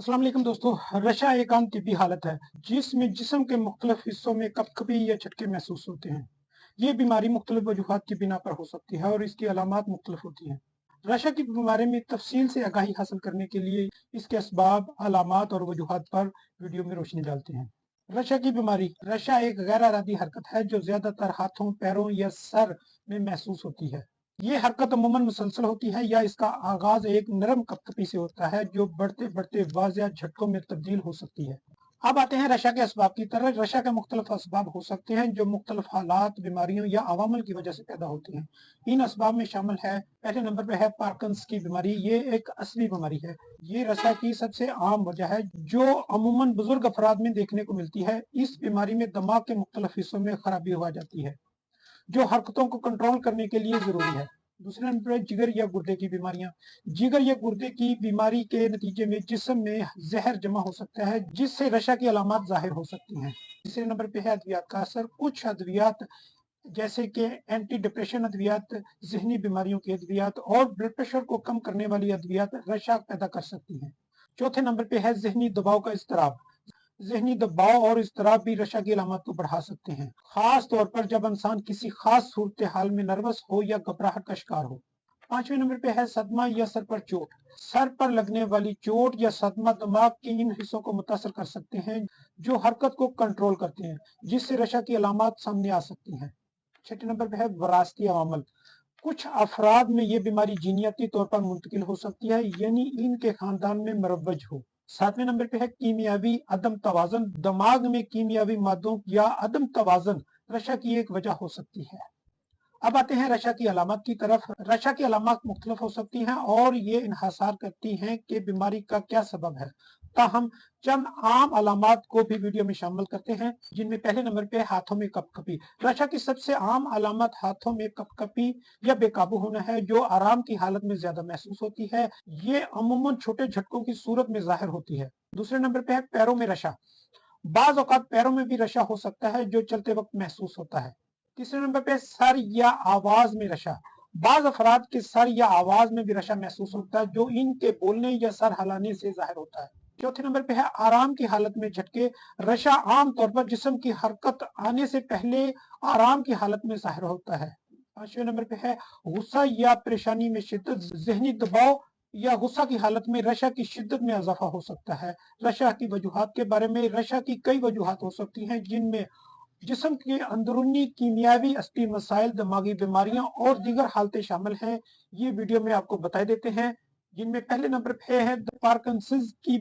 अस्सलाम वालेकुम दोस्तों। रशा एक आम तिब्बी हालत है जिसमें जिस्म के मुख्तलिफ हिस्सों में कपकपी या झटके महसूस होते हैं। ये बीमारी मुख्तलिफ वजूहात की बिना पर हो सकती है और इसकी अलामात मुख्तलिफ होती हैं। रशा की बीमारी में तफसील से आगाही हासिल करने के लिए इसके असबाब, अलामात और वजूहात पर वीडियो में रोशनी डालते हैं। रशा की बीमारी। रशा एक गैर इरादी हरकत है जो ज्यादातर हाथों, पैरों या सर में महसूस होती है। ये हरकत अमूमन मुसलसल होती है या इसका आगाज एक नरम कपकपी से होता है जो बढ़ते बढ़ते वाज़िया झटकों में तब्दील हो सकती है। अब आते हैं रशा के असबाब की तरफ। रशा के मुख्तलिफ असबाब हो सकते हैं जो मुख्तलिफ हालात, बीमारियों या अवामल की वजह से पैदा होते हैं। इन असबाब में शामिल है, पहले नंबर पे है पार्किंस की बीमारी। ये एक असली बीमारी है। ये रशा की सबसे आम वजह है जो अमूमन बुजुर्ग अफराद में देखने को मिलती है। इस बीमारी में दिमाग के मुख्तलिफ हिस्सों में खराबी हो जाती है जो हरकतों को कंट्रोल करने के लिए जरूरी है। दूसरे नंबर पर जिगर या गुर्दे की बीमारियां। जिगर या गुर्दे की बीमारी के नतीजे में जिस्म में जहर जमा हो सकता है जिससे रशा की अलामत जाहिर हो सकती हैं। तीसरे नंबर पे है अद्वियात का असर। कुछ अद्वियात जैसे कि एंटी डिप्रेशन अद्वियात, जहनी बीमारियों के अद्वियात और ब्लड प्रेशर को कम करने वाली अद्वियात रशा पैदा कर सकती हैं। चौथे नंबर पे है जहनी दबाव का इज़्तिराब। ज़हनी दबाव और इज़्तिराब भी रशा की अलामत को बढ़ा सकते हैं, खास तौर पर जब इंसान किसी खास सूरत हाल में नर्वस हो या घबराहट का शिकार हो। पांचवें नंबर पे है सदमा या सर पर चोट। सर पर लगने वाली चोट या सदमा दिमाग के इन हिस्सों को मुतासर कर सकते हैं जो हरकत को कंट्रोल करते हैं, जिससे रशा की अलामत सामने आ सकती हैं। छठे नंबर पे है विरासती अवामल। कुछ अफराद में ये बीमारी जीनियाती तौर पर मुंतकिल हो सकती है, यानी इनके खानदान में मरवज हो। सातवें नंबर पे है कीमियावी अदम तवाजन। दिमाग में कीमियावी मादों या अदम तवाजन रशा की एक वजह हो सकती है। अब आते हैं रशा की अलामत की तरफ। रशा की अलामत मुख्तलिफ हो सकती हैं और ये इन्हासार करती हैं कि बीमारी का क्या सबब है। ताहम चंद आम अलामत को भी वीडियो में शामिल करते हैं, जिनमें पहले नंबर पे हाथों में कपकपी। रशा की सबसे आम अलामत हाथों में कपकपी या बेकाबू होना है जो आराम की हालत में ज्यादा महसूस होती है। ये अमूमन छोटे झटकों की सूरत में जाहिर होती है। दूसरे नंबर पे है पैरों में रशा। बाज औकात पैरों में भी रशा हो सकता है जो चलते वक्त महसूस होता है। तीसरे नंबर पे सर या आवाज में रशा। बाज अफराद के सर या आवाज में भी रशा महसूस होता है जो इनके बोलने या सर हिलाने से जाहिर होता है। चौथे नंबर पे है आराम की हालत में झटके। रशा आम तौर पर जिस्म की हरकत आने से पहले आराम की हालत में जाहिर होता है। पांचवें नंबर पे है गुस्सा या परेशानी में शिद्दत। जहनी दबाव या गुस्सा की हालत में रशा की शिद्दत में इजाफा हो सकता है। रशा की वजूहात के बारे में। रशा की कई वजूहात हो सकती हैं जिनमें जिस्म के अंदरूनी कीमियावी अस्थि मसाइल, दिमागी बीमारियां और दीगर हालतें शामिल हैं। ये वीडियो में आपको बता देते हैं, जिनमें पहले नंबर पे है पार्किंसंस की